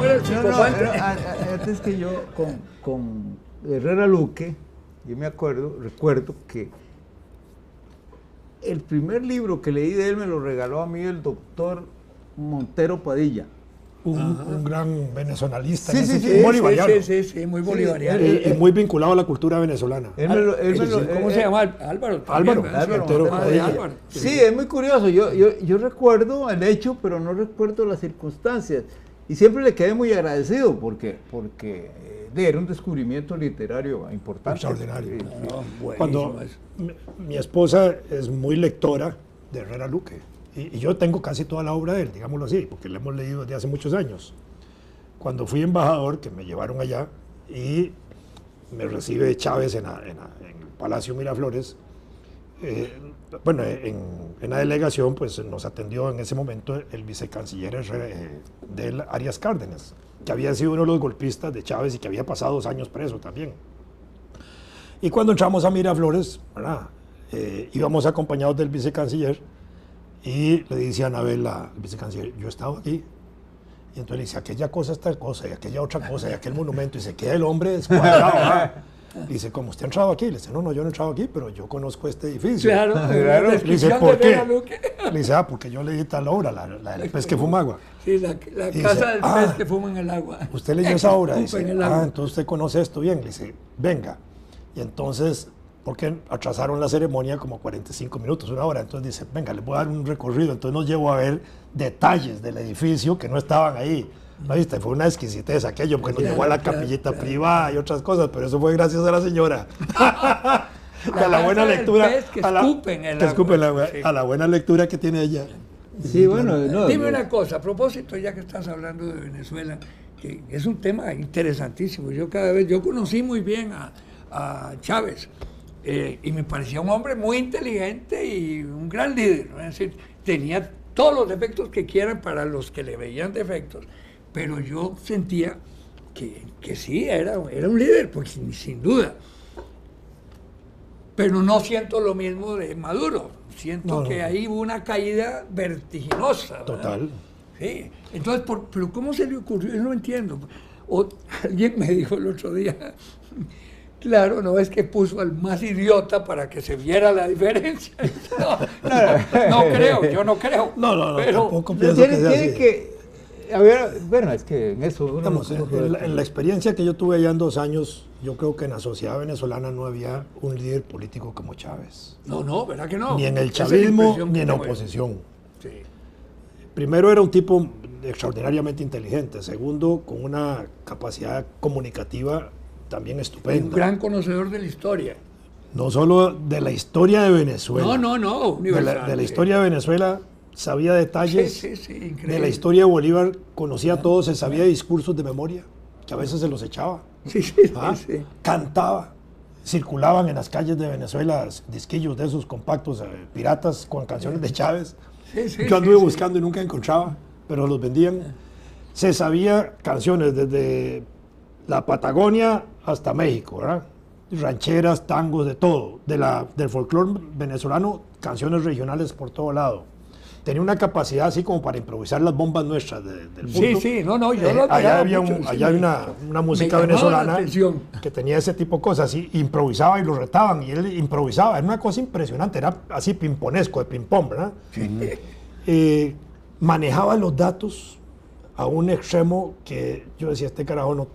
era el psicofante. Antes que yo, con Herrera Luque, yo recuerdo que el primer libro que leí de él me lo regaló a mí el doctor Montero Padilla. Un gran venezolista, bolivariano. Sí, muy bolivariano. Y muy vinculado a la cultura venezolana. ¿Cómo se llama? Álvaro. Álvaro. Sí, es muy curioso. Yo recuerdo el hecho, pero no recuerdo las circunstancias. Y siempre le quedé muy agradecido porque era un descubrimiento literario importante. Extraordinario. Cuando mi esposa es muy lectora de Herrera Luque. Y yo tengo casi toda la obra de él, digámoslo así, porque la hemos leído desde hace muchos años. Cuando fui embajador, que me llevaron allá, y me recibe Chávez en el Palacio Miraflores, en la delegación pues nos atendió en ese momento el vicecanciller de él, Arias Cárdenas, que había sido uno de los golpistas de Chávez y que había pasado 2 años preso también. Y cuando entramos a Miraflores, íbamos acompañados del vicecanciller, y le dice a Anabel, al vicecanciller, yo he estado aquí. Y entonces le dice, aquella cosa es tal cosa, y aquella otra cosa, y aquel monumento, y se queda el hombre descuadrado. Dice, ¿cómo usted ha entrado aquí? Le dice, no, yo no he entrado aquí, pero yo conozco este edificio. Claro. Le dice, ¿por qué? Le dice, porque yo leí tal obra, la del pez que fuma agua. Sí, la casa del pez que fuma en el agua. Usted leyó esa obra. Dice, entonces usted conoce esto bien. Le dice, venga. Y entonces, porque atrasaron la ceremonia como 45 minutos, 1 hora. Entonces dice, venga, les voy a dar un recorrido. Entonces nos llevó a ver detalles del edificio que no estaban ahí. ¿No viste? Fue una exquisitez aquello, porque nos llevó a la capillita privada y otras cosas, pero eso fue gracias a la señora. A la buena lectura. A la buena lectura que tiene ella. Sí, bueno. Dime una cosa, a propósito, ya que estás hablando de Venezuela, que es un tema interesantísimo. Yo conocí muy bien a Chávez. Y me parecía un hombre muy inteligente y un gran líder, ¿no? Es decir, tenía todos los defectos que quieran para los que le veían defectos, pero yo sentía que sí, era un líder, pues sin duda. Pero no siento lo mismo de Maduro, siento que ahí hubo una caída vertiginosa, ¿verdad? Total. Sí, entonces, pero ¿cómo se le ocurrió? Yo no entiendo. Alguien me dijo el otro día, claro, no es que puso al más idiota para que se viera la diferencia. Yo no creo. No, pero tampoco pienso que sea así. A ver, bueno, es que en eso... En la experiencia que yo tuve allá en 2 años, yo creo que en la sociedad venezolana no había un líder político como Chávez. No, ¿verdad que no? Ni en el chavismo, ni en la oposición. Sí. Primero, era un tipo extraordinariamente inteligente. Segundo, con una capacidad comunicativa también estupenda. Un gran conocedor de la historia. No solo de la historia de Venezuela. No, universal. De la historia de Venezuela sabía detalles. Sí, increíble. De la historia de Bolívar conocía todo, se sabía discursos de memoria, que a veces se los echaba. Sí. Cantaba. Circulaban en las calles de Venezuela disquillos de esos compactos, piratas con canciones de Chávez. Yo anduve buscando y nunca encontraba, pero los vendían. Se sabía canciones desde la Patagonia hasta México, ¿verdad? Rancheras, tangos, de todo. Del folclore venezolano, canciones regionales por todo lado. Tenía una capacidad así como para improvisar las bombas nuestras del punto. Allá había una música venezolana que tenía ese tipo de cosas, y improvisaba y lo retaban, y él improvisaba. Era una cosa impresionante, era así pimponesco, de ping-pong, ¿verdad? Manejaba los datos a un extremo que yo decía, este carajo no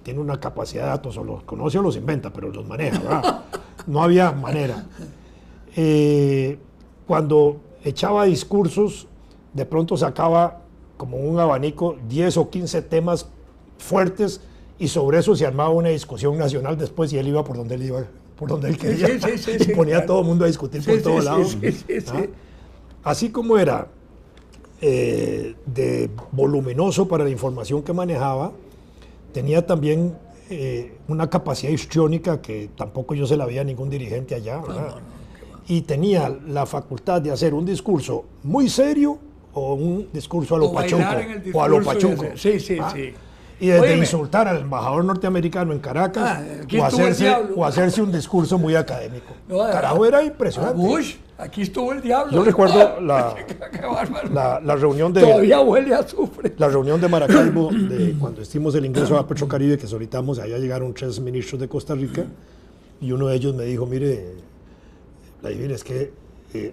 tiene una capacidad de datos, o los conoce o los inventa, pero los maneja, ¿verdad? No había manera. Cuando echaba discursos, de pronto sacaba como un abanico 10 o 15 temas fuertes, y sobre eso se armaba una discusión nacional después, y él iba por donde él quería, y ponía a todo el mundo a discutir por todos lados. Así como era de voluminoso para la información que manejaba, tenía también una capacidad histriónica que tampoco yo se la veía a ningún dirigente allá, ¿verdad? Y tenía la facultad de hacer un discurso muy serio o un discurso a lo pachuco. Sí. Y desde insultar al embajador norteamericano en Caracas o hacerse un discurso muy académico. No, carajo, era impresionante. Bush, aquí estuvo el diablo. Yo recuerdo la reunión de... Todavía huele a azufre. La reunión de Maracaibo, cuando hicimos el ingreso a Petrocaribe, que solicitamos, allá llegaron 3 ministros de Costa Rica, y uno de ellos me dijo, mire, Vladimir, es que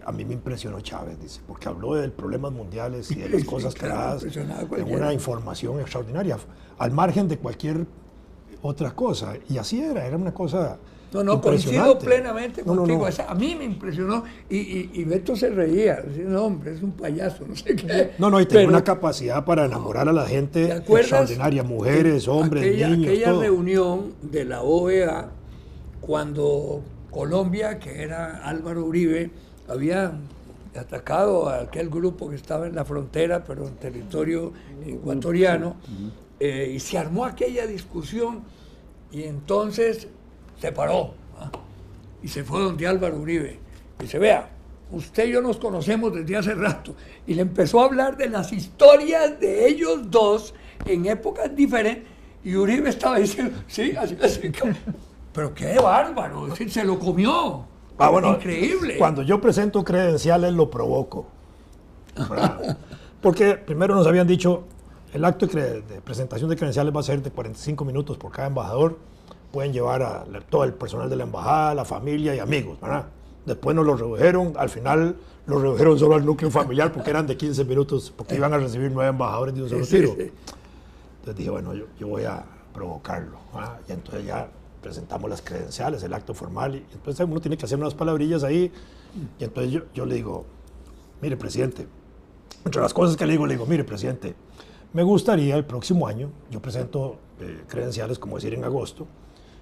a mí me impresionó Chávez, dice, porque habló de problemas mundiales y de las cosas creadas en una información extraordinaria, al margen de cualquier otra cosa. Y así era una cosa coincido plenamente contigo. A mí me impresionó y Beto se reía, decía, no, hombre, es un payaso, no sé qué. Y tenía una capacidad para enamorar a la gente extraordinaria, mujeres, hombres, niños, aquella todo. Reunión de la OEA, cuando Colombia, que era Álvaro Uribe, había atacado a aquel grupo que estaba en la frontera, pero en territorio ecuatoriano, y se armó aquella discusión, y entonces se paró, y se fue donde Álvaro Uribe, y dice, vea, usted y yo nos conocemos desde hace rato, y le empezó a hablar de las historias de ellos dos en épocas diferentes, y Uribe estaba diciendo, sí, así, pero qué bárbaro, es decir, se lo comió. Increíble. Cuando yo presento credenciales lo provoco. Porque primero nos habían dicho, el acto de presentación de credenciales va a ser de 45 minutos por cada embajador. Pueden llevar a todo el personal de la embajada, la familia y amigos, ¿verdad? Después nos lo redujeron, al final lo redujeron solo al núcleo familiar porque eran de 15 minutos, porque iban a recibir 9 embajadores de un solo tiro. Entonces dije, bueno, yo voy a provocarlo, ¿verdad? Y entonces ya presentamos las credenciales, el acto formal, y entonces uno tiene que hacer unas palabrillas ahí, y entonces yo le digo, mire, presidente, entre las cosas que le digo, mire, presidente, me gustaría el próximo año, yo presento credenciales, como decir, en agosto,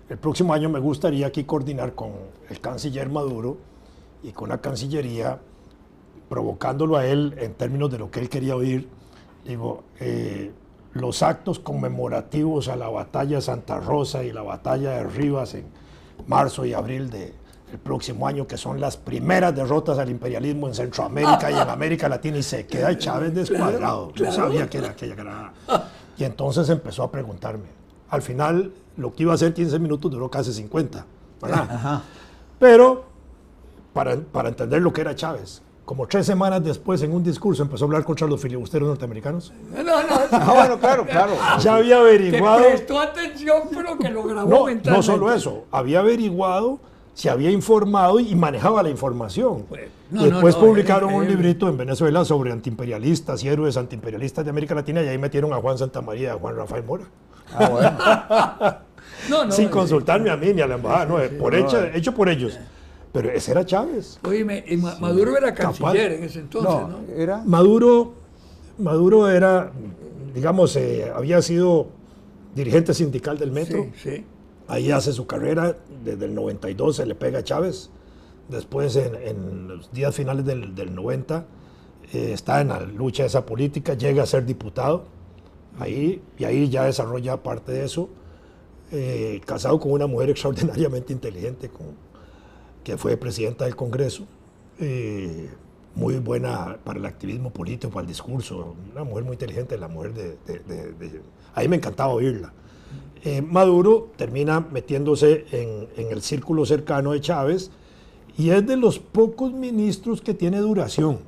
el próximo año me gustaría aquí coordinar con el canciller Maduro y con la Cancillería, provocándolo a él en términos de lo que él quería oír, digo, los actos conmemorativos a la batalla de Santa Rosa y la batalla de Rivas en marzo y abril del próximo año, que son las primeras derrotas al imperialismo en Centroamérica y en América Latina, y se queda Chávez descuadrado. Yo sabía que era aquella granada. Y entonces empezó a preguntarme. Al final, lo que iba a ser 15 minutos duró casi 50, ¿verdad? Pero, para entender lo que era Chávez, como 3 semanas después, en un discurso, empezó a hablar contra los filibusteros norteamericanos. Bueno, claro. Ya había averiguado... Que prestó atención, pero que lo grabó mentalmente. No solo eso, había averiguado, se había informado y manejaba la información. Y después publicaron un librito en Venezuela sobre antiimperialistas y héroes antiimperialistas de América Latina, y ahí metieron a Juan Santamaría y a Juan Rafael Mora. Sin consultarme a mí ni a la embajada, hecho por ellos. Pero ese era Chávez. Oye, Maduro era canciller en ese entonces, ¿no? Era... Maduro era, digamos, había sido dirigente sindical del Metro. Sí. Ahí hace su carrera, desde el 92 se le pega a Chávez. Después, en los días finales del 90, está en la lucha de esa política, llega a ser diputado. Ahí ya desarrolla parte de eso. Casado con una mujer extraordinariamente inteligente, que fue presidenta del Congreso, muy buena para el activismo político, para el discurso, una mujer muy inteligente, la mujer ahí me encantaba oírla. Maduro termina metiéndose en el círculo cercano de Chávez, y es de los pocos ministros que tiene duración,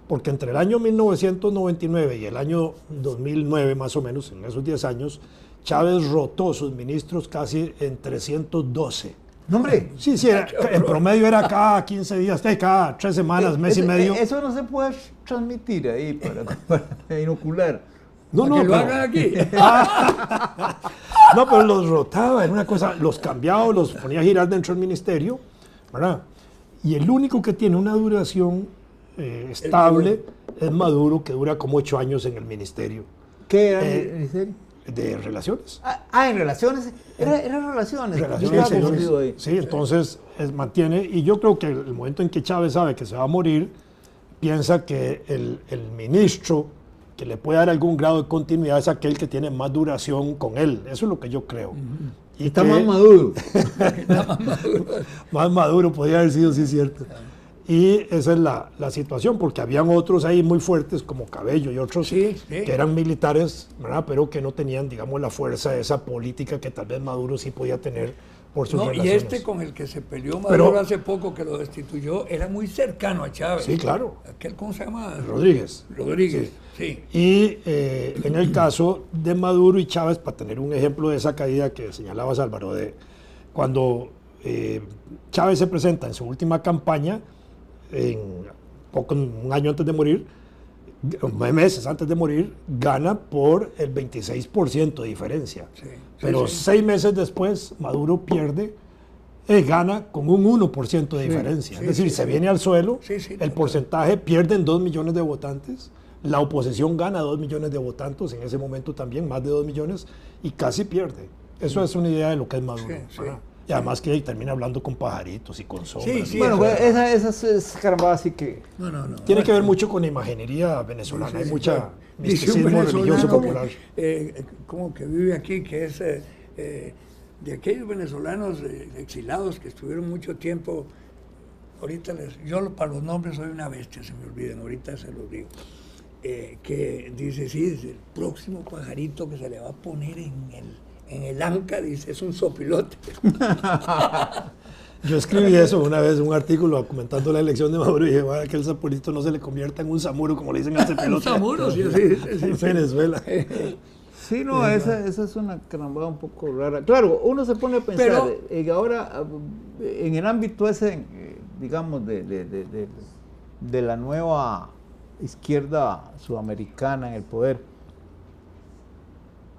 porque entre el año 1999 y el año 2009, más o menos, en esos 10 años, Chávez rotó sus ministros casi en 312. No, hombre. Sí, en promedio era cada 15 días, cada 3 semanas, mes y medio. Eso no se puede transmitir ahí para inocular. No, que lo hagan aquí. No, pero los rotaba, era una cosa, los cambiaba, los ponía a girar dentro del ministerio, ¿verdad? Y el único que tiene una duración estable es Maduro, que dura como 8 años en el ministerio. ¿Qué era el ministerio? De Relaciones. En Relaciones. Era Relaciones. Ahí. Sí, entonces mantiene, y yo creo que el momento en que Chávez sabe que se va a morir, piensa que el ministro que le puede dar algún grado de continuidad es aquel que tiene más duración con él. Eso es lo que yo creo. Y está más maduro. Más maduro, podría haber sido, sí, cierto. Y esa es la situación, porque habían otros ahí muy fuertes, como Cabello y otros, que eran militares, ¿verdad? Pero que no tenían, digamos, la fuerza de esa política que tal vez Maduro sí podía tener por sus relaciones. Y este con el que se peleó Maduro hace poco, que lo destituyó, era muy cercano a Chávez. Sí, claro. Aquel, ¿cómo se llama? Rodríguez. Sí. Y en el caso de Maduro y Chávez, para tener un ejemplo de esa caída que señalabas, Álvaro, de cuando Chávez se presenta en su última campaña, un año antes de morir, 9 meses antes de morir, gana por el 26% de diferencia. Pero 6 meses después, Maduro pierde, gana con un 1% de diferencia. Es decir, se viene al suelo, el porcentaje pierde en 2 millones de votantes, la oposición gana 2 millones de votantes, en ese momento también más de 2 millones, y casi pierde. Eso es una idea de lo que es Maduro. Y además que termina hablando con pajaritos y con sombras. Bueno, esa es caramba, así que... Tiene que ver mucho con la imaginería venezolana. Hay mucha misticismo religioso popular. Como que vive aquí, que es de aquellos venezolanos exilados que estuvieron mucho tiempo. Ahorita yo para los nombres soy una bestia, se me olvidan, ahorita se los digo. Que dice, sí, es el próximo pajarito que se le va a poner en el anca, dice, es un sopilote. Yo escribí eso una vez, un artículo comentando la elección de Maduro, y dije, bueno, que el sapurito no se le convierta en un samuro, como le dicen al sopilote. Un samuro, sí. En Venezuela. Sí, no, esa es una carambada un poco rara. Claro, uno se pone a pensar, ahora, en el ámbito ese, digamos, de la nueva izquierda sudamericana en el poder,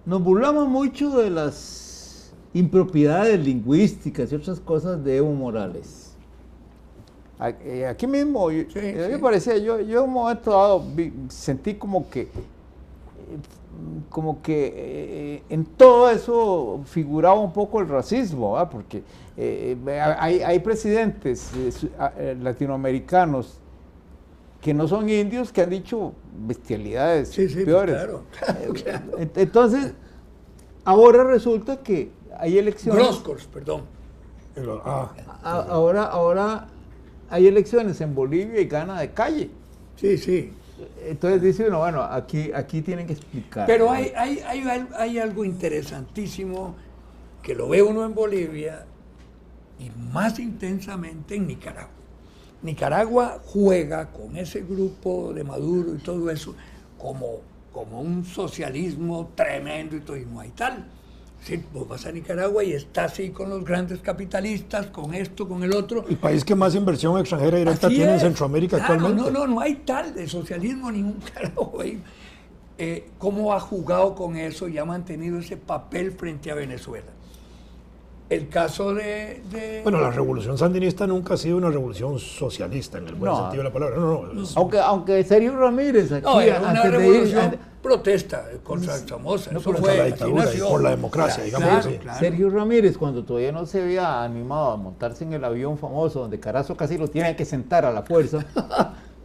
nos burlamos mucho de las impropiedades lingüísticas y otras cosas de Evo Morales. Aquí mismo, me parecía, yo en un momento dado sentí como que en todo eso figuraba un poco el racismo, ¿verdad? Porque hay presidentes latinoamericanos que no son indios, que han dicho bestialidades peores. Claro. Entonces, ahora resulta que hay elecciones. Groscors, perdón. Ahora hay elecciones en Bolivia y gana de calle. Sí. Entonces dice uno, bueno, aquí tienen que explicar. Pero hay algo interesantísimo que lo ve uno en Bolivia y más intensamente en Nicaragua. Nicaragua juega con ese grupo de Maduro y todo eso como un socialismo tremendo y todo, y no hay tal. Sí, vos vas a Nicaragua y está así con los grandes capitalistas, con esto, con el otro. El país que más inversión extranjera directa tiene en Centroamérica actualmente. No hay tal de socialismo ningún carajo. ¿Cómo ha jugado con eso y ha mantenido ese papel frente a Venezuela? El caso Bueno, la revolución sandinista nunca ha sido una revolución socialista en el buen sentido de la palabra. Aunque Sergio Ramírez aquí... era una revolución protesta contra Somoza. Eso fue la dictadura y por la democracia, digamos así. Sergio Ramírez, cuando todavía no se había animado a montarse en el avión famoso, donde Carazo casi lo tiene que sentar a la fuerza,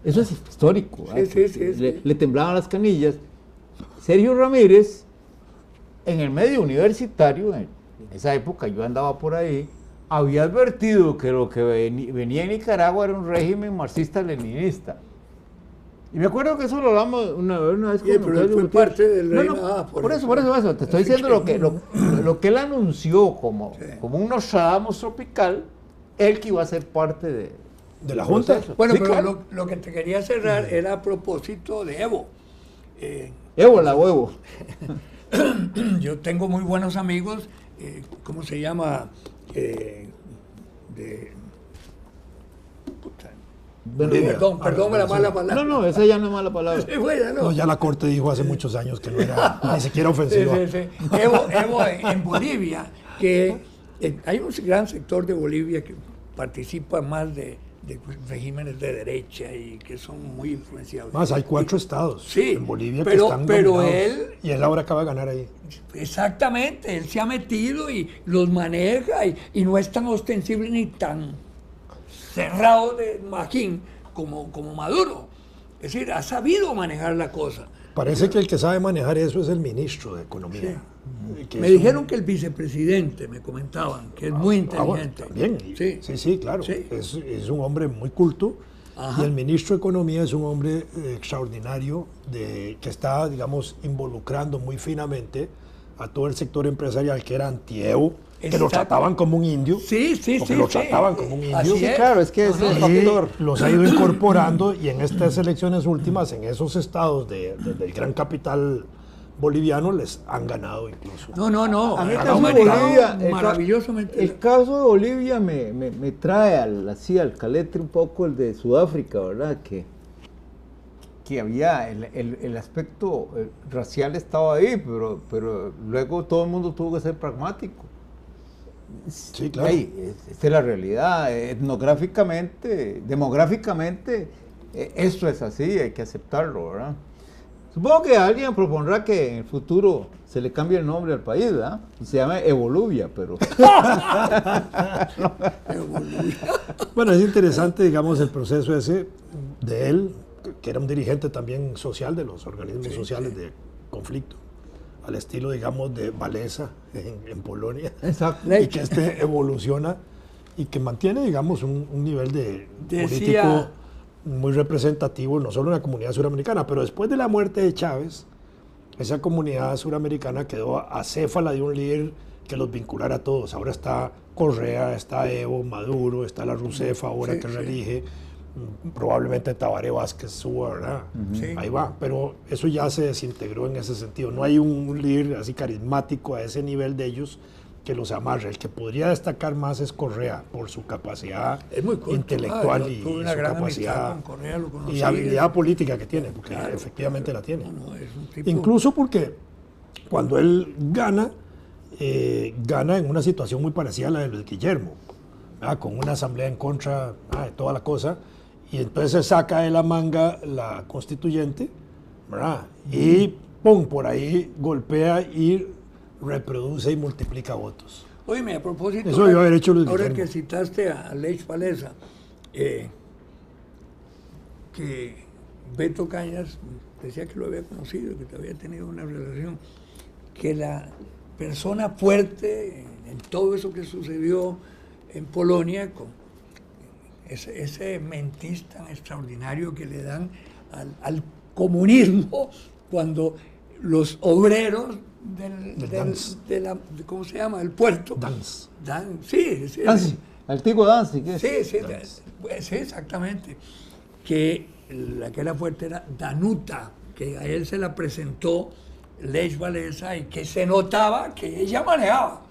eso es histórico. Le temblaban las canillas. Sergio Ramírez, en el medio universitario, en esa época yo andaba por ahí, había advertido que lo que venía en Nicaragua era un régimen marxista-leninista. Y me acuerdo que eso lo hablamos una vez. Pero fue parte del régimen. Por eso. Te estoy diciendo lo que él anunció como un Nostradamus tropical, él que iba a ser parte de la Junta. Bueno, pero claro. lo que te quería cerrar era a propósito de Evo. Ébola, huevo. Yo tengo muy buenos amigos. ¿Cómo se llama? Perdón la mala palabra. No, esa ya no es mala palabra. No, ya la Corte dijo hace muchos años que no era ni siquiera ofensiva. Evo en Bolivia, que hay un gran sector de Bolivia que participa más de regímenes de derecha y que son muy influenciados. Más, hay 4 estados en Bolivia que están dominados, y él ahora acaba de ganar ahí. Exactamente, él se ha metido y los maneja y no es tan ostensible ni tan cerrado de magín como Maduro. Es decir, ha sabido manejar la cosa. Parece que el que sabe manejar eso es el ministro de Economía. Sí. Me dijeron que el vicepresidente, me comentaban, que es muy inteligente. Bueno, también, sí, claro. Sí. Es un hombre muy culto. Ajá. Y el ministro de Economía es un hombre extraordinario que está, digamos, involucrando muy finamente a todo el sector empresarial que era anti-Evo, que lo trataban como un indio. Sí. Lo trataban como un indio. Sí, claro, es que ese es el factor. Los ha ido incorporando y en estas elecciones últimas, en esos estados del gran capital boliviano, les han ganado incluso. No. A mí Bolivia, maravillosamente. El caso de Bolivia me trae al caletre un poco el de Sudáfrica, ¿verdad? Que había el aspecto racial estaba ahí, pero luego todo el mundo tuvo que ser pragmático. Sí, claro. Esta es la realidad. Etnográficamente, demográficamente, esto es así, hay que aceptarlo, ¿verdad? Supongo que alguien propondrá que en el futuro se le cambie el nombre al país, ¿verdad? Se llama Evoluvia, pero... Bueno, es interesante, digamos, el proceso ese de él, que era un dirigente también social de los organismos sociales de conflicto, al estilo, digamos, de Walesa en Polonia. Exacto. Y que evoluciona y que mantiene, digamos, un nivel de político muy representativo, no solo en la comunidad suramericana, pero después de la muerte de Chávez, esa comunidad suramericana quedó acéfala de un líder que los vinculara a todos. Ahora está Correa, está Evo, Maduro, está la Rousseff ahora que reelige, probablemente Tabaré Vázquez suba, ¿verdad? Ahí va, pero eso ya se desintegró en ese sentido. No hay un líder así carismático a ese nivel de ellos que los amarre. El que podría destacar más es Correa por su capacidad intelectual y su capacidad y habilidad política que tiene, porque efectivamente la tiene. Es un tipo... Incluso porque cuando él gana en una situación muy parecida a la de Luis Guillermo, ¿verdad? Con una asamblea en contra de toda la cosa, y entonces se saca de la manga la constituyente, ¿verdad? Y ¡pum!, por ahí golpea y reproduce y multiplica votos. Oye, a propósito, eso debió haber hecho Luis ahora Guillermo. Que citaste a Lech Walesa, que Beto Cañas decía que lo había conocido, que había tenido una relación, que la persona fuerte en todo eso que sucedió en Polonia, con ese mentis tan extraordinario que le dan al comunismo cuando los obreros ¿cómo se llama? El puerto. Danz. Sí, antiguo Danzig. Sí, exactamente. Que la que era fuerte era Danuta, que a él se la presentó Lech Walesa y que se notaba que ella manejaba.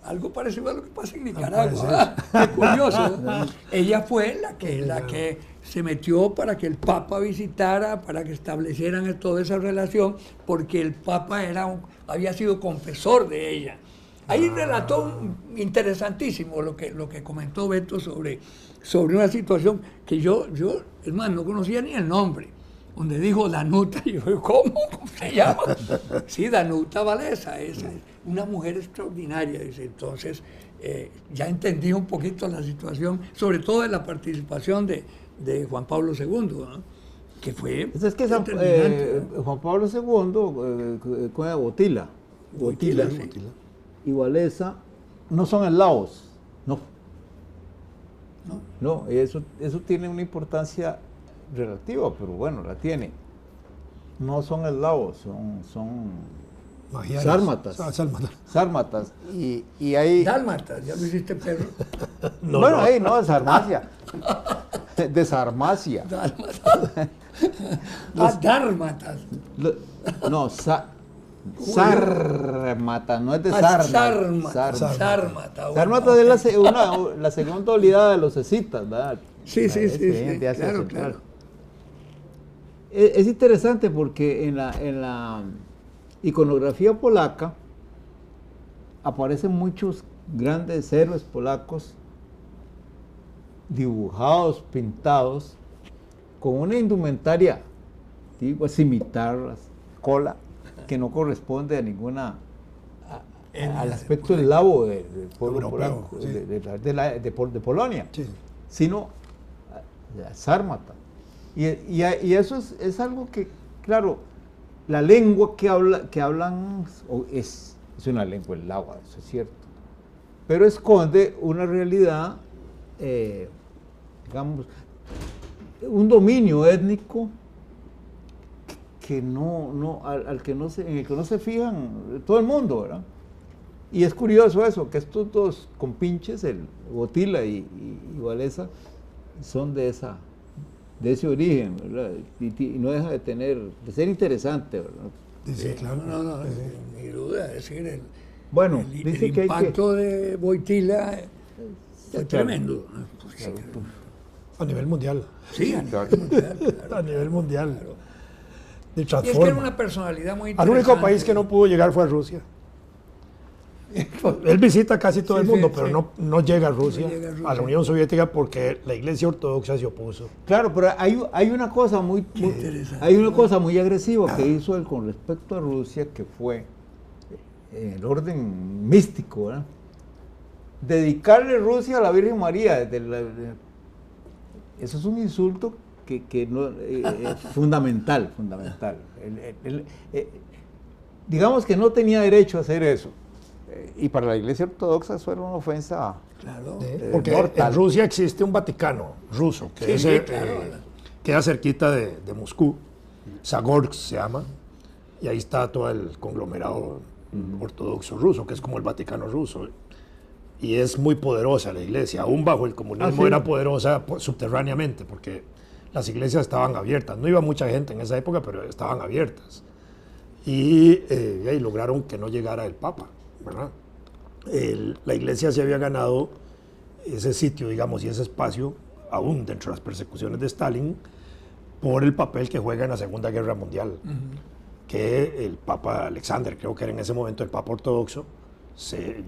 Algo parecido a lo que pasa en Nicaragua. Qué curioso. Ella fue la que se metió para que el Papa visitara, para que establecieran toda esa relación, porque el Papa había sido confesor de ella. Ahí relató interesantísimo lo que comentó Beto sobre una situación que yo, es más, no conocía ni el nombre, donde dijo Danuta, y yo, ¿cómo se llama? Sí, Danuta Walesa, es una mujer extraordinaria, dice. Entonces, ya entendí un poquito la situación, sobre todo de la participación de Juan Pablo II, ¿no? Que fue Juan Pablo II con Botila y Walesa no son eslavos, no, eso tiene una importancia relativa, pero bueno, la tiene. No son eslavos, son sármatas. Sármatas. Y ahí... Dálmatas, ya lo hiciste, perro. Ahí no, Sarmacia. De Sarmacia. Dármatas. No, Sármata, no es de Sarma. Sármata. Sármata es la segunda oleada de los escitas, ¿verdad? Sí, claro. Es interesante porque en la iconografía polaca aparecen muchos grandes héroes polacos dibujados, pintados, con una indumentaria, digo, cimitarras, cola, que no corresponde a ninguna al aspecto eslavo del pueblo europeo, polaco, sí. de Polonia, sí, sino sármata. Y eso es algo que, claro, la lengua que hablan es una lengua eslava, eso es cierto, pero esconde una realidad, digamos, un dominio étnico que en el que no se fijan todo el mundo, ¿verdad? Y es curioso eso, que estos dos compinches, el Botila y Wałęsa, son de ese origen, ¿verdad? Y no deja de ser interesante, ¿verdad? Sí, claro. No, ni duda, es decir, bueno, el impacto de Wojtyła es tremendo. Claro. A nivel mundial. Sí, a nivel mundial. Claro, a nivel mundial. Claro. De Y es que transforma. era una personalidad muy Al interesante. único país que no pudo llegar fue a Rusia. Él visita casi todo el mundo, pero no llega a Rusia, a la Unión Soviética, porque la Iglesia Ortodoxa se opuso. Claro, pero hay una cosa muy agresiva que hizo él con respecto a Rusia, que fue en el orden místico, ¿verdad? Dedicarle Rusia a la Virgen María. Eso es un insulto que no, fundamental. Digamos que no tenía derecho a hacer eso. Y para la Iglesia Ortodoxa eso era una ofensa. Claro. Porque mortal. en Rusia existe un Vaticano ruso, que queda cerquita de Moscú, Zagorsk se llama, y ahí está todo el conglomerado ortodoxo ruso, que es como el Vaticano ruso. Y es muy poderosa la iglesia, aún bajo el comunismo era poderosa subterráneamente, porque las iglesias estaban abiertas. No iba mucha gente en esa época, pero estaban abiertas. Y lograron que no llegara el Papa, ¿verdad? La iglesia se había ganado ese sitio, digamos, y ese espacio, aún dentro de las persecuciones de Stalin, por el papel que juega en la Segunda Guerra Mundial. Que el Papa Alexander, creo que era en ese momento el Papa ortodoxo,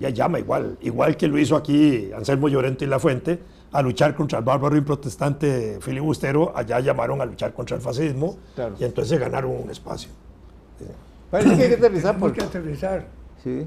ya llama igual que lo hizo aquí Anselmo Llorente y Lafuente, a luchar contra el bárbaro y protestante filibustero. Allá llamaron a luchar contra el fascismo, claro. Y entonces ganaron un espacio. Parece que hay que aterrizar. Hay que aterrizar. Sí.